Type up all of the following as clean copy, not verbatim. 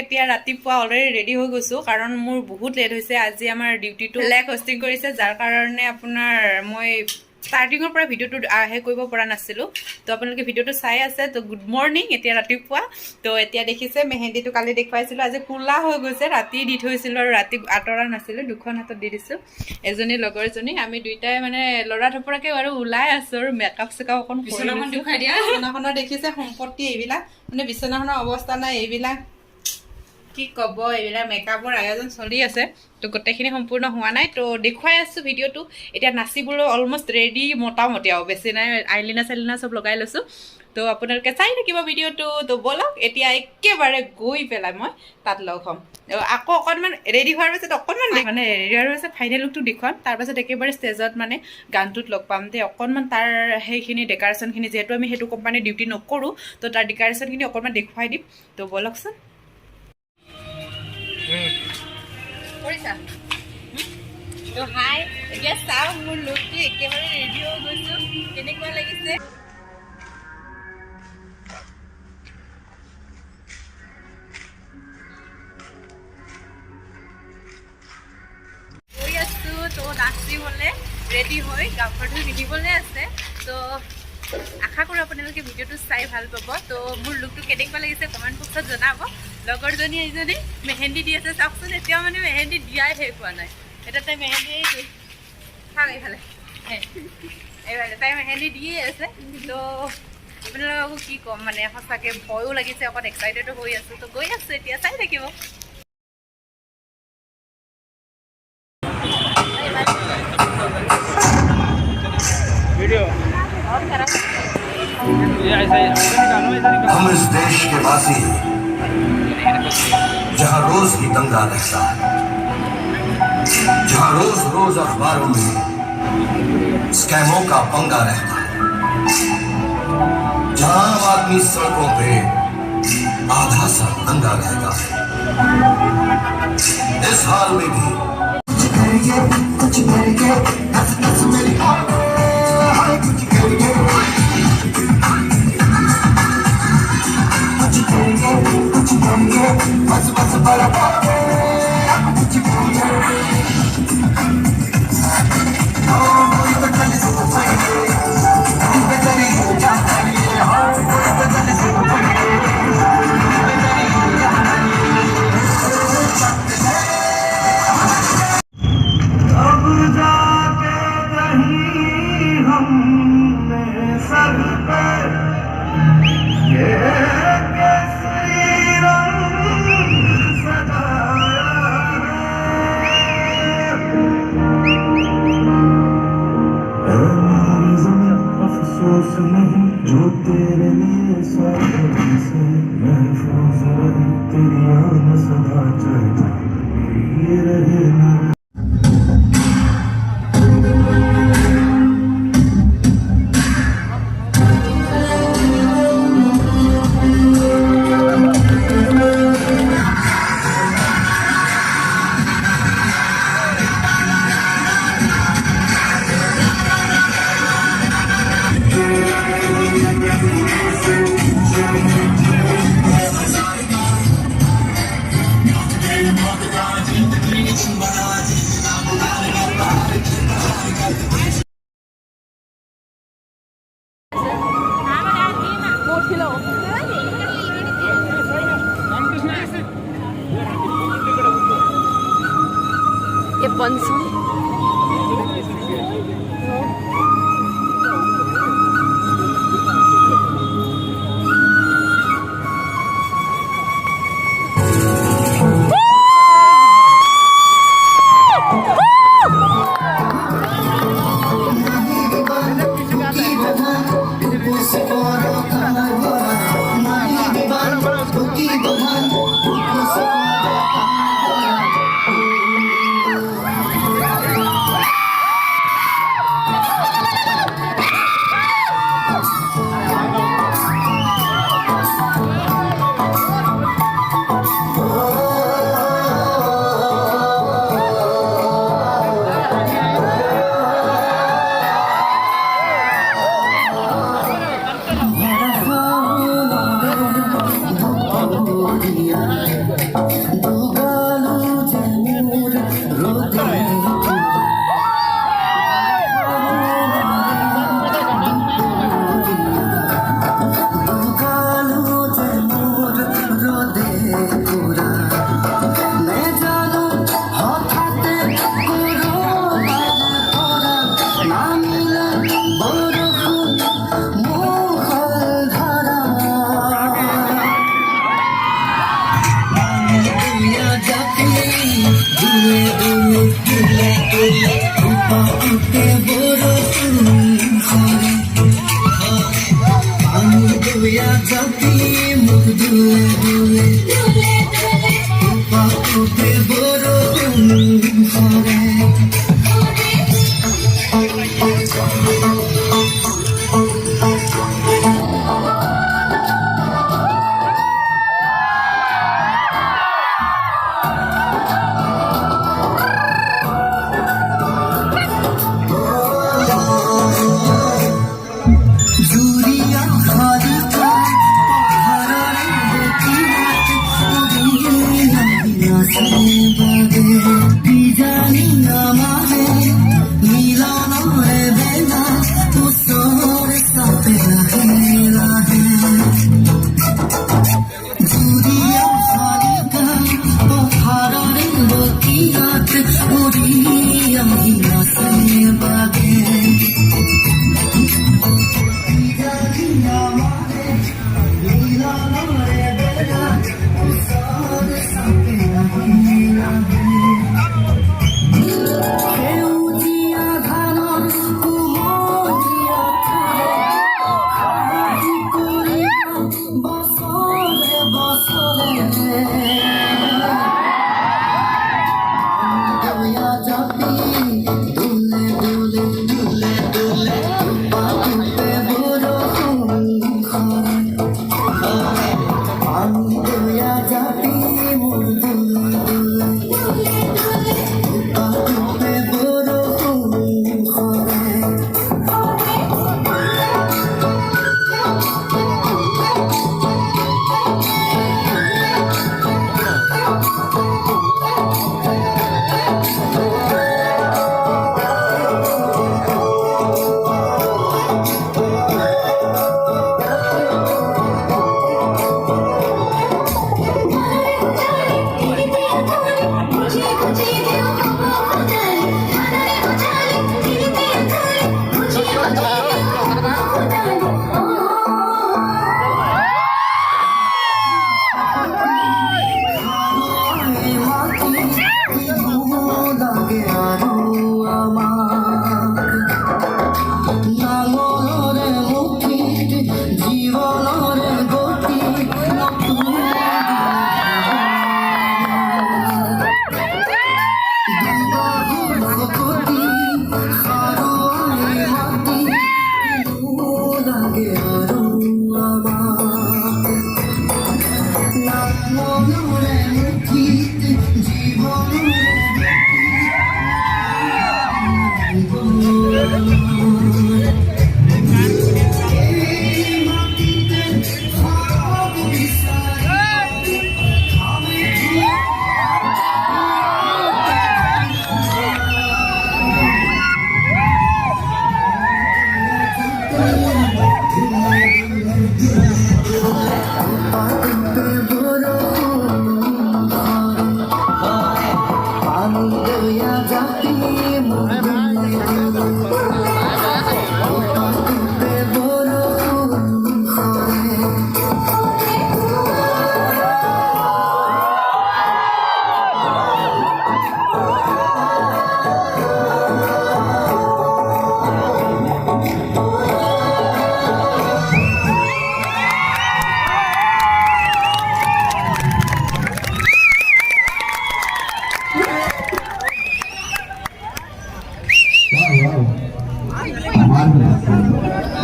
এতিয়া ৰাতিপুৱা already ready হৈ গৈছোঁ কাৰণ মোৰ বহুত লেট হৈছে আজি আমাৰ ডিউটিটো লেগ হোষ্টিং কৰিছে যাৰ কাৰণে আপোনাৰ মই ষ্টাৰ্টিঙৰ পৰা ভিডিঅ'টো আহে কৰিব পৰা নাছিলোঁ তো আপোনালোকে ভিডিঅ'টো চাই আছে তো গুড মৰ্ণিং এতিয়া ৰাতিপুৱা তো এতিয়া দেখিছে মেহেন্দিটো কালি দেখুৱাইছিলোঁ আজি কোলা হৈ গৈছে ৰাতি দি থৈছিলোঁ আৰু ৰাতি আঁতৰা নাছিলোঁ দুখন হাতত দি দিছোঁ এজনী লগৰজনী আমি দুইটাই মানে ল'ৰা থপৰাকৈ আৰু ওলাই আছোঁ আৰু মেকআপ চেকআপ অকণ বিচনাখন দেখুৱাই দিয়া বিচনাখনৰ দেখিছে সম্পত্তি এইবিলাক মানে বিচনাখনৰ অৱস্থা নাই এইবিলাক কি ক'ব এইবিলাক মেকআপৰ আয়োজন চলি আছে তো গোটেইখিনি সম্পূৰ্ণ হোৱা নাই তো দেখুৱাই আছোঁ ভিডিঅ'টো এতিয়া নাচিবলৈ অলমষ্ট ৰেডি মোটামুটি আৰু বেছি নাই আইলিনা চাইলিনা চব লগাই লৈছোঁ তো আপোনালোকে চাই থাকিব ভিডিঅ'টো তো ব'লক এতিয়া একেবাৰে গৈ পেলাই মই তাত লগ হ'ম আকৌ অকণমান ৰেডি হোৱাৰ পাছত অকণমান মানে ৰেডি হোৱাৰ পাছত ফাইনেল লুকটো দেখুৱাম তাৰপাছত একেবাৰে ষ্টেজত মানে গানটোত লগ পাম দেই অকণমান তাৰ সেইখিনি ডেক'ৰেশ্যনখিনি যিহেতু আমি সেইটো কোম্পানীৰ ডিউটি নকৰোঁ তো তাৰ ডেক'ৰেশ্যনখিনি অকণমান দেখুৱাই দিম তো ব'লকচোন কৰিছা তো হাই এতিয়া চাওঁ মোৰ লুকটো একেবাৰে ৰেডি হৈ গৈছোঁ কেনেকুৱা লাগিছে গৈ আছোঁ তো নাচিবলৈ ৰেডি হৈ গামখাৰটো পিন্ধিবলৈ আছে তো আশা কৰোঁ আপোনালোকে ভিডিঅ'টো চাই ভাল পাব তো মোৰ লুকটো কেনেকুৱা লাগিছে কমেণ্ট বক্সত জনাব লগৰজনী এজনী মেহেন্দি দি আছে চাওকচোন এতিয়াও মানে মেহেন্দি দিয়াই শেষ হোৱা নাই এটা তাই মেহেন্দি চাওক এইফালে এইফালে তাই মেহেন্দি দিয়ে আছে তো আপোনালোককো কি ক'ম মানে সঁচাকৈ ভয়ো লাগিছে অকণ এক্সাইটেডো হৈ আছোঁ তো গৈ আছোঁ এতিয়া চাই থাকিব हम इस देश के वासी जहाँ रोज ही दंगा रहता है जहाँ रोज रोज अखबारों में स्कैमों का पंगा रहता है जहाँ आम आदमी सड़कों पे आधा सा दंगा रहता है इस हाल में भी कुछ करेंगे मेरी कुछ करेंगे बस बस बराबर कुछ अब जाके कहीं हमने सर पे ये जो तेरे लिए सालों से महफूज रहे तेरी आन सदा चाहे ये रहे ना ये 500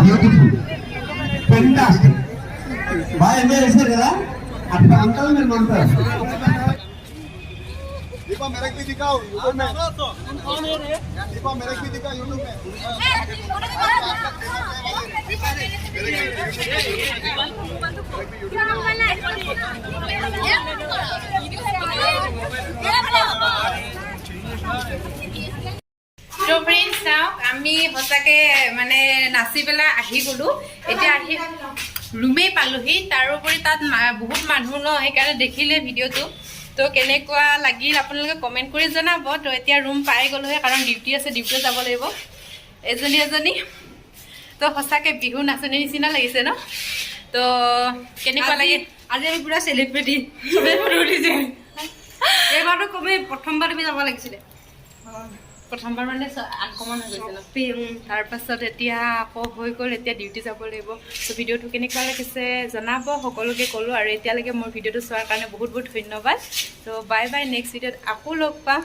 బ్యూటిఫుల్ ఫెంటాస్టిక్ బాగా ఎంజాయ్ చేశారు కదా అట్లా అంటారు మీరు మంటారు दीपा मेरे भी दिखाओ यूट्यूब में दीपा मेरे भी दिखा यूट्यूब में তো ফ্ৰেণ্ডছ চাওক আমি সঁচাকৈ মানে নাচি পেলাই আহি গ'লোঁ এতিয়া আহি ৰুমেই পালোহি তাৰোপৰি তাত বহুত মানুহ ন সেইকাৰণে দেখিলে ভিডিঅ'টো তো কেনেকুৱা লাগিল আপোনালোকে কমেণ্ট কৰি জনাব তো এতিয়া ৰুম পাই গ'লোহে কাৰণ ডিউটি আছে ডিউটিত যাব লাগিব এজনী এজনী তো সঁচাকৈ বিহু নাচনীৰ নিচিনা লাগিছে ন তো কেনেকুৱা লাগে আজি আমি পুৰা চেলিব্ৰিটি চবেই ফটো উঠিছে এইবাৰতো কমেই প্ৰথমবাৰ তুমি যাব লাগিছিলে প্ৰথমবাৰ মানে আনকমন হৈ গৈছিল তাৰপাছত এতিয়া আকৌ হৈ গ'ল এতিয়া ডিউটি যাব লাগিব ত' ভিডিঅ'টো কেনেকুৱা লাগিছে জনাব সকলোকে ক'লোঁ আৰু এতিয়ালৈকে মোৰ ভিডিঅ'টো চোৱাৰ কাৰণে বহুত বহুত ধন্যবাদ ত' বাই বাই নেক্সট ভিডিঅ'ত আকৌ লগ পাম